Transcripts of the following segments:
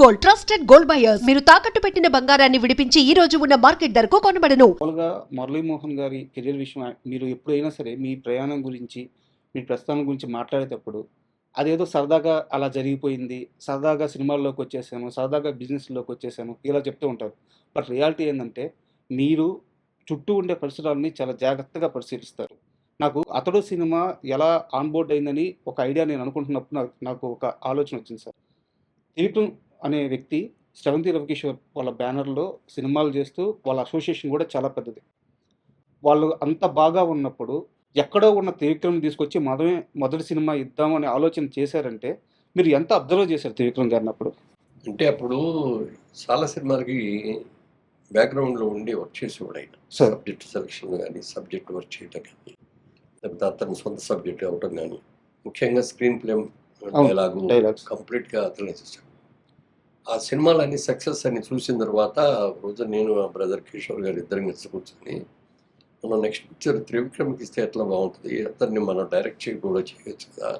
Gold, trusted gold buyers. మీరు తాకట్టు పెట్టిన బంగారాన్ని విడిపించి ఈ రోజు ఉన్న మార్కెట్ ధరకు కొనబడను. మామూలుగా మురళీమోహన్ గారి కెరీర్ విషయం మీరు ఎప్పుడైనా సరే మీ ప్రయాణం గురించి, మీ ప్రస్థానం గురించి మాట్లాడేటప్పుడు అదేదో సరదాగా అలా జరిగిపోయింది, సరదాగా సినిమాల్లోకి వచ్చేసాను, సరదాగా బిజినెస్‌లోకి వచ్చేసాను ఇలా చెప్తూ ఉంటారు. బట్ రియాలిటీ ఏందంటే మీరు చుట్టూ ఉండే పరిసరాలని చాలా జాగ్రత్తగా పరిశీలిస్తారు. నాకు 'అతడు' సినిమా ఎలా ఆన్ బోర్డ్ అయిందని ఒక ఐడియా నేను అనుకుంటున్నప్పుడు నాకు ఒక ఆలోచన వచ్చింది సార్. త్రివిక్రమ్ అనే వ్యక్తి శ్రవంతి రవికిషోర్ వాళ్ళ బ్యానర్‌లో సినిమాలు చేస్తూ వాళ్ళ అసోసియేషన్ కూడా చాలా పెద్దది. వాళ్ళు అంత బాగా ఉన్నప్పుడు ఎక్కడో ఉన్న త్రివిక్రమ్‌ని తీసుకొచ్చి మనమే మొదటి సినిమా ఇద్దాం అనే ఆలోచన చేశారంటే మీరు ఎంత అబ్జర్వ్ చేశారు త్రివిక్రమ్ గారిని అప్పుడు? అంటే అప్పుడు చాలా సినిమాలకి బ్యాక్‌గ్రౌండ్‌లో ఉండి వర్క్ చేసేవాడు ఆయన. సార్. సబ్జెక్ట్ సెలక్షన్ గానీ, సబ్జెక్ట్ వర్క్ చేయటం గానీ, లేకపోతే అతని సొంత సబ్జెక్ట్ అవ్వటం గానీ, ముఖ్యంగా స్క్రీన్ ప్లే, డైలాగ్స్. కంప్లీట్‌గా అతనే చేశాడు. ఆ సినిమాలన్నీ సక్సెస్ అని చూసిన తర్వాత రోజు నేను ఆ బ్రదర్ కిషోర్ గారు ఇద్దరం కలిసి కూర్చొని మనం నెక్స్ట్ పిక్చర్ త్రివిక్రమ్‌కి ఇస్తే ఎట్లా బాగుంటుంది, అతన్ని మనం డైరెక్ట్ కూడా చేయొచ్చు కదా,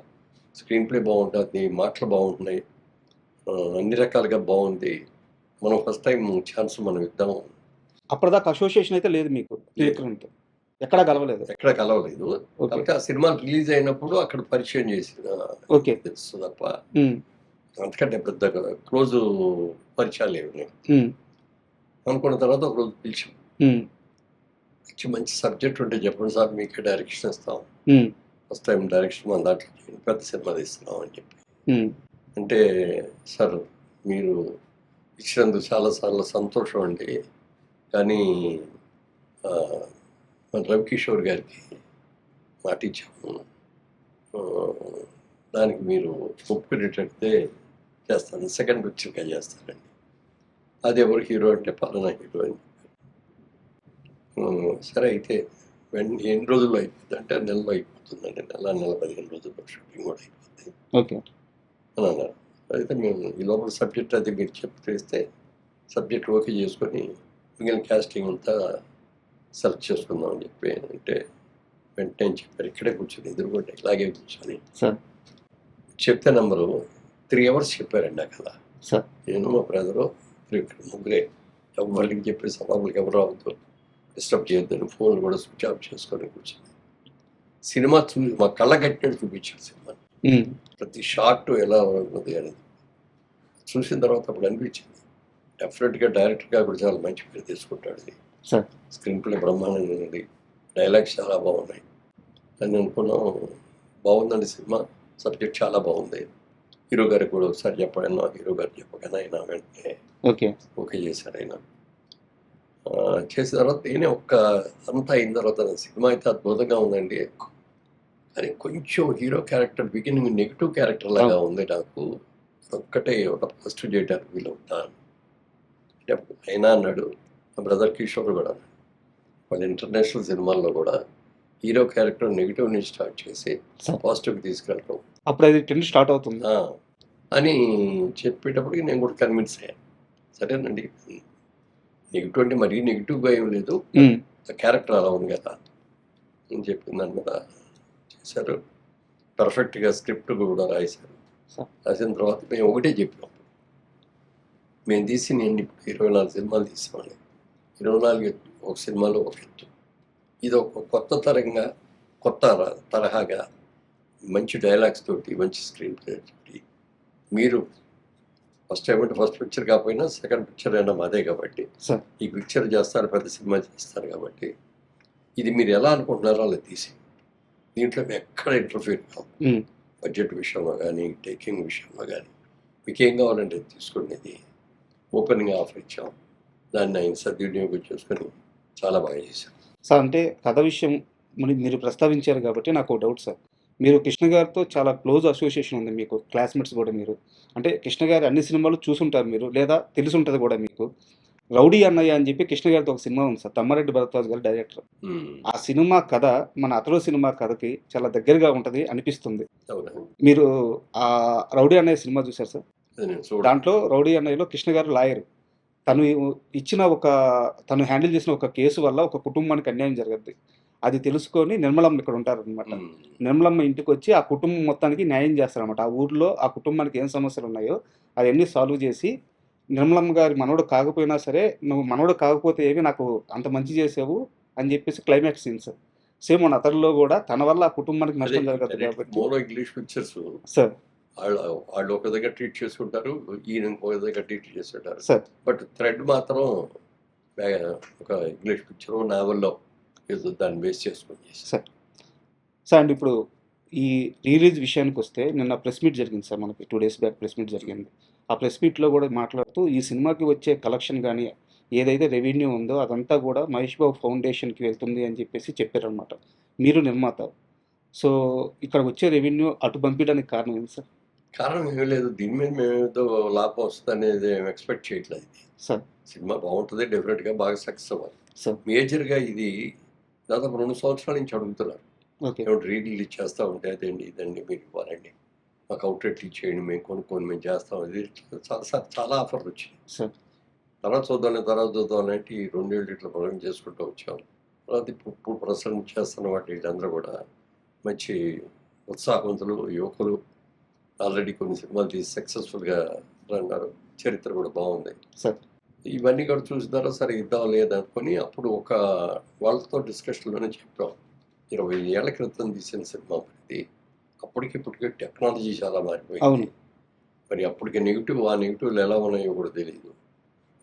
స్క్రీన్ ప్లే బాగుంటుంది, మాటలు బాగుంటున్నాయి, అన్ని రకాలుగా బాగుంది, మనం ఫస్ట్ టైం ఛాన్స్ మనం ఇద్దాం. అప్పటిదాకా అసోసియేషన్ అయితే లేదు మీకు త్రివిక్రమ్‌తో. ఎక్కడా కలవలేదు. ఎక్కడ కలవలేదు. ఓకే. కాబట్టి ఆ సినిమా రిలీజ్ అయినప్పుడు అక్కడ పరిచయం చేసిన ఓకే. తెలుసు తప్ప హ్మ్. అంతకంటే పెద్ద క్లోజు పరిచయాలు ఏమి లేవు. హ్మ్. అనుకున్న తర్వాత ఒకరోజు పిలిచాం. హ్మ్. మంచి సబ్జెక్ట్ ఉంటే చెప్పండి సార్, మీకే డైరెక్షన్ ఇస్తాం, హ్మ్. ఫస్ట్ టైం డైరెక్షన్ మన దాంట్లో చేయండి, పెద్ద సినిమా తీస్తున్నాం అని చెప్పి. హ్మ్. అంటే సార్ మీరు ఇచ్చినందుకు చాలా సంతోషం అండి, కానీ మన రవికిషోర్ గారికి మాట ఇచ్చాము, ఆ, దానికి మీరు ఒప్పుకునేటట్టే చేస్తాను, సెకండ్ పిక్చర్గా చేస్తానండి. అది ఎవరు హీరో అంటే పలానా హీరో అని చెప్పారు. సరే అయితే ఎన్ని రోజుల్లో అయిపోతుంది అంటే నెలలో అయిపోతుందండి, నెల 15 రోజుల్లో షూటింగ్ కూడా అయిపోతుంది ఓకే. అని అన్నారు. అయితే మేము ఈ లోపల సబ్జెక్ట్ అది మీరు చెప్తే సబ్జెక్ట్ ఓకే చేసుకొని మిగిలిన క్యాస్టింగ్ అంతా సెలెక్ట్ చేసుకుందాం అని చెప్పి అంటే వెంటనే చెప్పారు. ఇక్కడే కూర్చొని ఎదురుకుంటే ఇలాగే కూర్చొని సార్. చెప్తే నెంబరు 3 hours చెప్పారండి ఆ కథ. సార్. నేను మా బ్రదరు ముగ్గురే, ఎవరికి చెప్పేసి లోపలికి ఎవరు రావద్దు, డిస్టర్బ్ చేయొద్దని ఫోన్లు కూడా స్విచ్ ఆఫ్ చేసుకొని కూర్చొని సినిమా మా కళ్ళ కట్టినట్టు చూపించారు సినిమా. హ్మ్. ప్రతి షాట్ ఎలా ఉన్నది అనేది చూసిన తర్వాత అప్పుడు అనిపించింది డెఫినెట్గా డైరెక్టర్గా కూడా చాలా మంచి పేరు తీసుకుంటాడు. సార్. స్క్రీన్ ప్లే బ్రహ్మాండంగా ఉంది, డైలాగ్స్ చాలా బాగున్నాయి అని అనుకున్నాం. బాగుందండి సినిమా, సబ్జెక్ట్ చాలా బాగుంది, హీరో గారికి కూడా ఒకసారి చెప్పాను, హీరో గారు చెప్పగానే ఆయన వెంటనే ఓకే. ఓకే చేశారు. ఆయన చేసిన తర్వాత నేనే అంతా అయిన తర్వాత సినిమా అయితే అద్భుతంగా ఉందండి, కానీ కొంచెం hero character beginning negative character లాగా ఉంది, నాకు ఒక్కటే ఒక పాజిటివ్ చేయడానికి వీలవుతాను అంటే అయినా అన్నాడు. మా బ్రదర్ కిషోర్ కూడా వాళ్ళ ఇంటర్నేషనల్ సినిమాల్లో కూడా హీరో క్యారెక్టర్ నెగిటివ్ నుంచి స్టార్ట్ చేసి పాజిటివ్కి తీసుకెళ్ళటం అప్పుడు అది ట్రెండ్ స్టార్ట్ అవుతుంది అని చెప్పేటప్పటికి నేను కూడా కన్విన్స్ అయ్యాను. సరేనండి, నెగిటివ్ అంటే మరీ నెగిటివ్గా ఏం లేదు, క్యారెక్టర్ అలా ఉంది కదా అని చెప్పిన దాని మీద చేశారు. పర్ఫెక్ట్గా స్క్రిప్ట్ కూడా రాశారు. రాసిన తర్వాత మేము ఒకటే చెప్పాం, మేము తీసి నేను ఇప్పుడు 24 సినిమాలు తీసామండి, 24 ఒక సినిమాలో ఒక ఎత్తు, ఇది ఒక కొత్త తరహాగా మంచి డైలాగ్స్ తోటి, మంచి స్క్రీన్ ప్లే తోటి, మీరు ఫస్ట్ ఏమంటే ఫస్ట్ పిక్చర్ కాకపోయినా సెకండ్ పిక్చర్ అయినా మాదే కాబట్టి ఈ పిక్చర్ చేస్తారు, పెద్ద సినిమా చేస్తారు కాబట్టి ఇది మీరు ఎలా అనుకుంటున్నారో అలా తీసి దీంట్లో మేము ఎక్కడ ఇంటర్ఫీర్ కావు, బడ్జెట్ విషయంలో కానీ టేకింగ్ విషయంలో కానీ మీకు ఏం కావాలంటే తీసుకునేది ఓపెన్గా ఆఫర్ ఇచ్చాం, దాన్ని ఆయన సద్వినియోగం చేసుకొని చాలా బాగా చేశాం. సార్ అంటే కథ విషయం మీరు ప్రస్తావించారు కాబట్టి నాకు ఒక డౌట్ సార్. మీరు కృష్ణ గారితో చాలా క్లోజ్ అసోసియేషన్ ఉంది మీకు, క్లాస్మేట్స్ కూడా మీరు. అంటే కృష్ణ గారి అన్ని సినిమాలు చూసుంటారు మీరు, లేదా తెలిసి ఉంటుంది కూడా మీకు. 'రౌడీ అన్నయ్య' అని చెప్పి కృష్ణ గారితో ఒక సినిమా ఉంది సార్, తమ్మారెడ్డి భరద్వాజ్ గారు డైరెక్టర్. ఆ సినిమా కథ మన 'అతడు' సినిమా కథకి చాలా దగ్గరగా ఉంటుంది అనిపిస్తుంది. మీరు ఆ 'రౌడీ అన్నయ్య' సినిమా చూశారు సార్? దాంట్లో 'రౌడీ అన్నయ్యలో' కృష్ణ గారు లాయరు. తను తను హ్యాండిల్ చేసిన ఒక కేసు వల్ల ఒక కుటుంబానికి అన్యాయం జరగద్ది. అది తెలుసుకొని నిర్మలమ్మ ఇక్కడ ఉంటారనమాట. నిర్మలమ్మ ఇంటికొచ్చి ఆ కుటుంబం మొత్తానికి న్యాయం చేస్తారనమాట. ఆ ఊర్లో ఆ కుటుంబానికి ఏం సమస్యలు ఉన్నాయో అవన్నీ సాల్వ్ చేసి నిర్మలమ్మ గారి మనవడు కాకపోయినా సరే, నువ్వు మనవడు కాకపోతే ఏమి నాకు అంత మంచి చేసావు అని చెప్పేసి క్లైమాక్స్ సీన్ సార్. సేమ్ మన అతడిలో కూడా తన వల్ల ఆ కుటుంబానికి అదే నష్టం జరగదు కాబట్టి మోనో ఇంగ్లీష్ పిక్చర్స్ సార్ వాళ్ళు ఒక దగ్గర ట్రీట్ చేసుకుంటారు, ఈయన ఇంకొక దగ్గర ట్రీట్ చేస్తుంటారు. సార్ బట్ థ్రెడ్ మాత్రం ఒక ఇంగ్లీష్ పిక్చర్ నావెల్లో ఏదో దాన్ని బేస్ చేసుకొని చేశారు. సార్ సార్ అండ్ ఇప్పుడు ఈ రిలీజ్ విషయానికి వస్తే నిన్న ప్రెస్ మీట్ జరిగింది సార్, మనకి 2 days బ్యాక్ ప్రెస్ మీట్ జరిగింది. ఆ ప్రెస్ మీట్లో కూడా మాట్లాడుతూ ఈ సినిమాకి వచ్చే కలెక్షన్ కానీ ఏదైతే రెవెన్యూ ఉందో అదంతా కూడా మహేష్ బాబు ఫౌండేషన్కి వెళ్తుంది అని చెప్పేసి చెప్పారనమాట. మీరు నిర్మాత, సో ఇక్కడ వచ్చే రెవెన్యూ అటు పంపించడానికి కారణం ఏంటి సార్? కారణం ఏమీ లేదు, దీని మీద మేము ఏదో లాభం వస్తుంది అనేది ఎక్స్పెక్ట్ చేయట్లేదు. ఇది సార్ సినిమా బాగుంటుంది, డెఫినెట్గా బాగా సక్సెస్ అవ్వాలి. సార్ మేజర్గా ఇది దాదాపు 2 సంవత్సరాల నుంచి అడుగుతున్నారు. ఓకే ఏమిటి రిలీజ్ చేస్తూ ఉంటే అదండి ఇదండి మీరు ఇవ్వాలండి, మాకు అవుట్లెట్లు ఇచ్చేయండి, మేము కొనుక్కొని మేము చేస్తాం. ఇది చాలా ఆఫర్లు వచ్చినాయి. సార్ తర్వాత చూద్దాం అంటే ఈ 2 ఏళ్ళు ఇట్లా ప్రొగ్రామ్ చేసుకుంటూ వచ్చాం. తర్వాత ఇప్పుడు ప్రసరణ చేస్తున్న వాటి వీళ్ళందరూ కూడా మంచి ఉత్సాహవంతులు యువకులు, ఆల్రెడీ కొన్ని సినిమాలు తీసి సక్సెస్ఫుల్గా అన్నారు, చరిత్ర కూడా బాగుంది. సార్ ఇవన్నీ కూడా చూసిన తర్వాత సరే ఇద్దాం లేదనుకొని అప్పుడు ఒక వాళ్ళతో డిస్కషన్లోనే చెప్పాం, 20 ఏళ్ల క్రితం తీసిన సినిమా ఇది, అప్పటికిప్పటికే టెక్నాలజీ చాలా అవును. మారిపోయింది. మరి అప్పటికి నెగిటివ్ ఆ నెగిటివ్లు ఎలా ఉన్నాయో కూడా తెలియదు.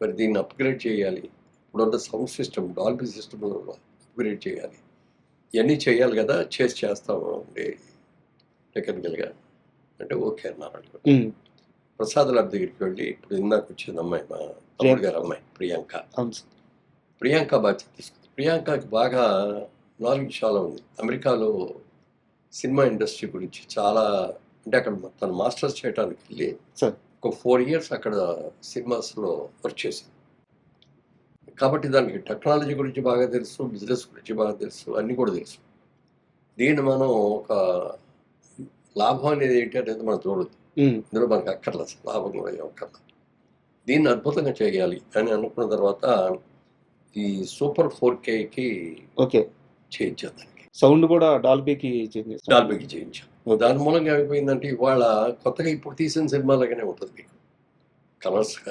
మరి దీన్ని అప్గ్రేడ్ చేయాలి, ఇప్పుడున్న sound system Dolby system upgrade చేయాలి, ఇవన్నీ చేయాలి కదా, చేస్తాము అంటే టెక్నికల్గా అంటే ఓకే అన్నారు. ఉమ్, ప్రసాద్ లాడ్ దగ్గరికి వెళ్ళి ఇప్పుడు ఇందాక వచ్చింది అమ్మాయి, మా తమ్ముడు గారు అమ్మాయి ప్రియాంక. అవును సార్. ప్రియాంక బాధ్యత తీసుకుంది. ప్రియాంకకి బాగా నాలెడ్జ్ చాలా ఉంది అమెరికాలో సినిమా ఇండస్ట్రీ గురించి. చాలా అంటే అక్కడ తను మాస్టర్స్ చేయడానికి వెళ్ళి సార్ ఒక 4 years అక్కడ సినిమాస్లో వర్క్ చేసింది. కాబట్టి దానికి టెక్నాలజీ గురించి బాగా తెలుసు, బిజినెస్ గురించి బాగా తెలుసు, అన్నీ కూడా తెలుసు. దీన్ని మనం ఒక లాభం అనేది ఏంటి అనేది మనం చూడదు, ఉమ్, ఇందులో మనకు అక్కర్లేదు, అసలు లాభం కూడా ఏం అక్కర్లేదు. దీన్ని అద్భుతంగా చేయాలి అని అనుకున్న తర్వాత ఈ సూపర్ 4Kకి ఓకే చేయించాం, దానికి సౌండ్ కూడా డాల్బీకి చేంజ్ చేస్తాం. డాల్బీకి చేయించాం. దాని మూలంగా ఏమైపోయిందంటే ఇవాళ కొత్తగా ఇప్పుడు తీసిన సినిమాలాగానే ఉంటుంది, మీకు కలర్స్ కానీ